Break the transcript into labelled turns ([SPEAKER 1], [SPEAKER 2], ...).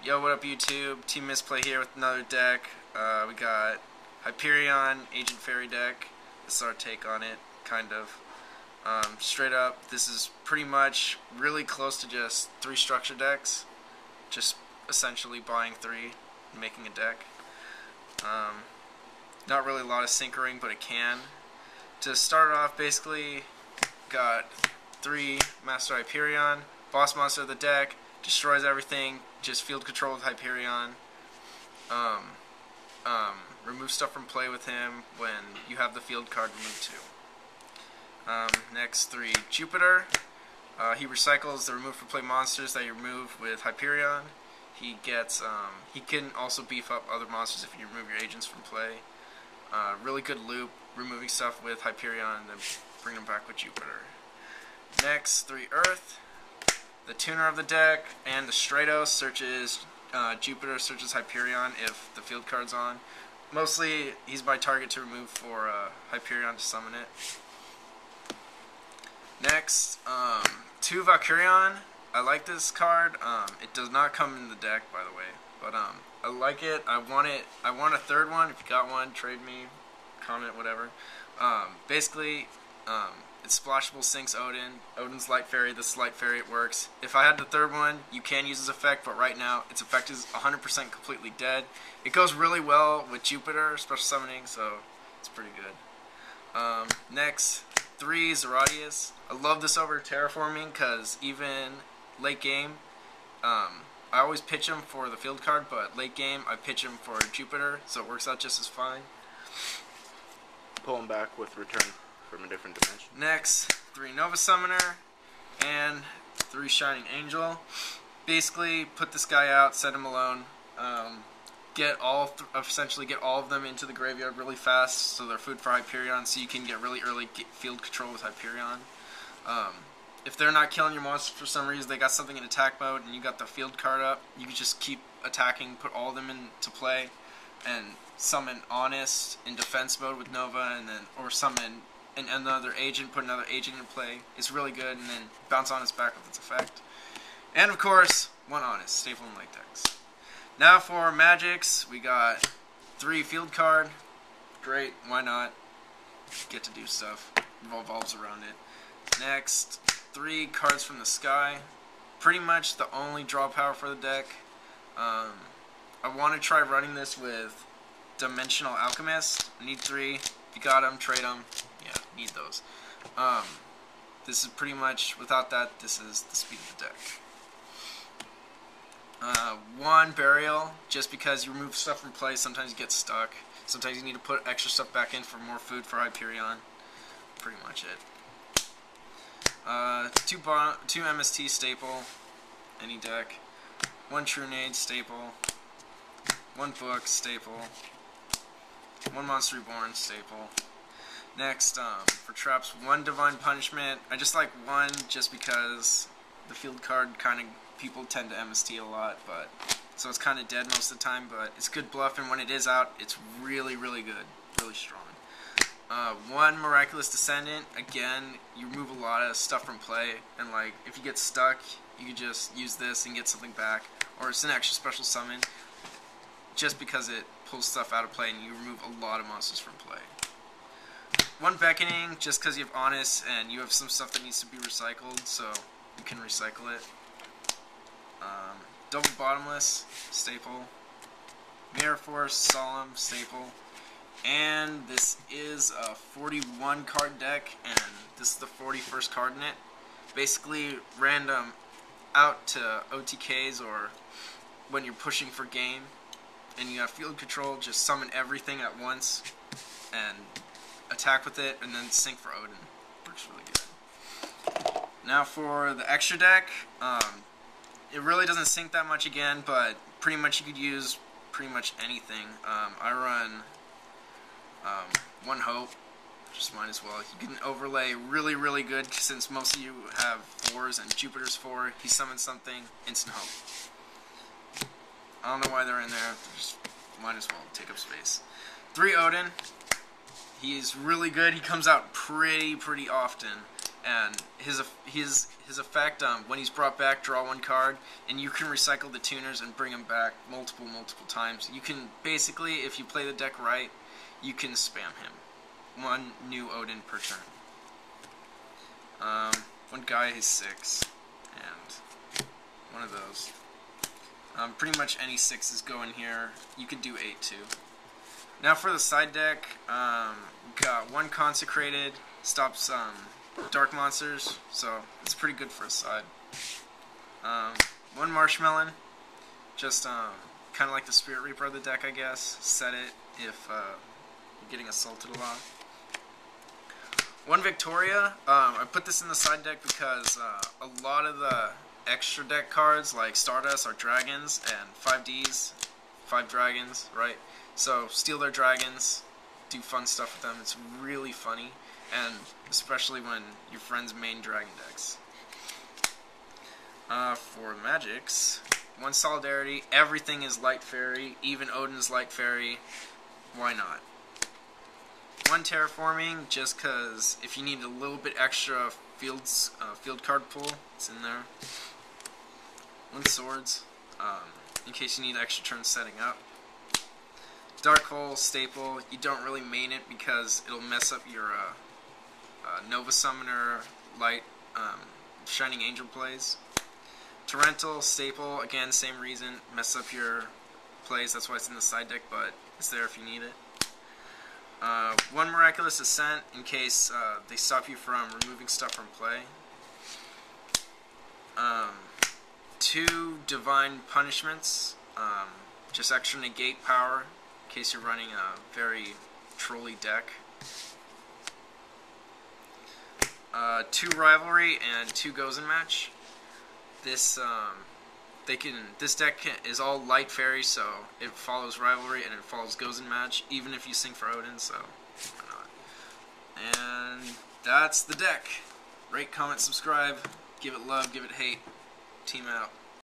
[SPEAKER 1] Yo, what up YouTube? Team Misplay here with another deck. We got Hyperion, Agent Fairy deck. This is our take on it, kind of. Straight up, this is pretty much really close to just 3 structure decks. Just essentially buying 3 and making a deck. Not really a lot of syncering, but it can. To start off, basically, got 3 Master Hyperion, boss monster of the deck, destroys everything, just field control with Hyperion. Remove stuff from play with him when you have the field card removed too. Next 3 Jupiter. He recycles the remove from play monsters that you remove with Hyperion. He gets he can also beef up other monsters if you remove your agents from play. Really good loop, removing stuff with Hyperion and then bring them back with Jupiter. Next 3 Earth. The tuner of the deck and the Stratos searches Jupiter, searches Hyperion if the field card's on. Mostly he's my target to remove for Hyperion to summon it. Next, 2 Valkyrion. I like this card. It does not come in the deck, by the way, but I like it. I want it. I want a 3rd one. If you got one, trade me, comment, whatever. Basically, it's splashable, sinks Odin. Odin's Light Fairy. This Light Fairy, it works. If I had the 3rd one, you can use his effect, but right now its effect is 100% completely dead. It goes really well with Jupiter special summoning, so it's pretty good. Next, 3 Zeratius. I love this over Terraforming because even late game, I always pitch him for the field card, but late game I pitch him for Jupiter, so it works out just as fine.
[SPEAKER 2] Pull him back with return from a different dimension.
[SPEAKER 1] Next, 3 Nova Summoner and 3 Shining Angel. Basically, put this guy out, set him alone. Essentially get all of them into the graveyard really fast, so they're food for Hyperion, so you can get really early field control with Hyperion. If they're not killing your monsters for some reason, they got something in attack mode, and you got the field card up, you can just keep attacking, put all of them into play, and summon Honest in defense mode with Nova, and then summon another agent, put another agent in play. It's really good, and then bounce Honest back with its effect. And of course, 1 Honest, staple in late decks. Now for magics, we got 3 field card. Great, why not? Get to do stuff. Revolves around it. Next, 3 cards from the sky. Pretty much the only draw power for the deck. I want to try running this with Dimensional Alchemist. I need 3. If you got them, trade them. Yeah, need those. This is pretty much, without that, this is the speed of the deck. 1 Burial, just because you remove stuff from play, sometimes you get stuck. Sometimes you need to put extra stuff back in for more food for Hyperion. Pretty much it. 2 MST staple, any deck. 1 Trunade staple. 1 Book staple. 1 Monster Reborn staple. Next, for traps, 1 Divine Punishment. I just like 1 just because the field card kind of, people tend to MST a lot, but so it's kind of dead most of the time, but it's good bluff, and when it is out, it's really, really good, really strong. 1 Miraculous Descendant. Again, you remove a lot of stuff from play, and like if you get stuck, you can just use this and get something back, or it's an extra special summon, just because it pulls stuff out of play and you remove a lot of monsters from play. 1 Beckoning, just because you have Honest and you have some stuff that needs to be recycled, so you can recycle it. Double Bottomless, staple. Mirror Force, Solemn, staple. And this is a 41 card deck, and this is the 41st card in it. Basically, random out to OTKs or when you're pushing for game, and you have field control, just summon everything at once and attack with it, and then sync for Odin. Works really good. Now for the extra deck, it really doesn't sync that much again, but pretty much you could use pretty much anything. I run 1 Hope, just might as well. You can overlay really, really good since most of you have 4s and Jupiter's 4. He summons something, instant Hope. I don't know why they're in there, just might as well take up space. 3 Odin. He's really good. He comes out pretty often. and his effect, when he's brought back, draw one card, and you can recycle the tuners and bring him back multiple times. You can basically, if you play the deck right, you can spam him. One new Odin per turn. One guy is 6, and one of those. Pretty much any 6s go in here. You could do 8 too. Now for the side deck, got one Consecrated, stops dark monsters, so it's pretty good for a side. One Marshmallow, just kind of like the Spirit Reaper of the deck, I guess. Set it if you're getting assaulted a lot. One Victoria, I put this in the side deck because a lot of the extra deck cards like Stardust are dragons, and 5Ds, 5 dragons, right? So steal their dragons, do fun stuff with them. It's really funny, and especially when your friend's main dragon decks. For magics, one Solidarity, everything is Light Fairy, even Odin's Light Fairy, why not? One Terraforming, just because if you need a little bit extra field card pull, it's in there. One Swords, in case you need extra turns setting up. Dark Hole, staple, you don't really main it because it'll mess up your Nova Summoner, Light, Shining Angel plays. Torrential, staple, again, same reason, mess up your plays, that's why it's in the side deck, but it's there if you need it. One Miraculous Ascent, in case they stop you from removing stuff from play. 2 Divine Punishments, just extra negate power, in case you're running a very trolly deck. 2 Rivalry and 2 Gozen Match. This deck is all Light Fairy, so it follows Rivalry and it follows Gozen Match, even if you sing for Odin, so why not? And that's the deck. Rate, comment, subscribe, give it love, give it hate. Team out.